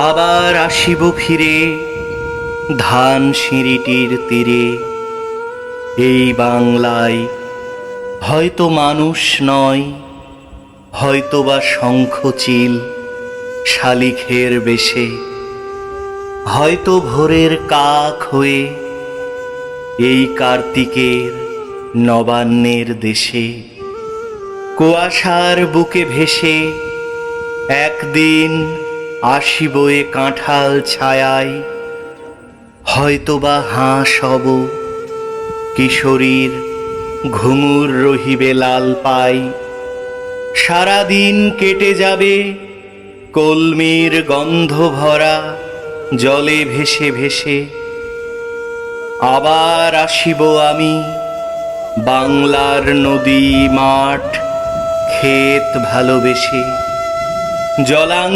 আবার আসিব ফিরে ধান সিঁড়িটির তীরে। এই বাংলায় হয়তো মানুষ নয়, হয়তো বা শঙ্খচিল শালিখের বেশে, হয়তো ভোরের কাক হয়ে এই কার্তিকের নবান্নের দেশে কুয়াশার বুকে ভেসে একদিন আসিব এ কাঁঠাল ছায়ায়। হয়তো বা হাঁস হব, কিশোরীর ঘুঙুর রহিবে লাল পাই। সারাদিন কেটে যাবে কলমির গন্ধ ভরা জলে ভেসে ভেসে। আবার আসিব আমি বাংলার নদী মাঠ ক্ষেত ভালোবেসে। জলাং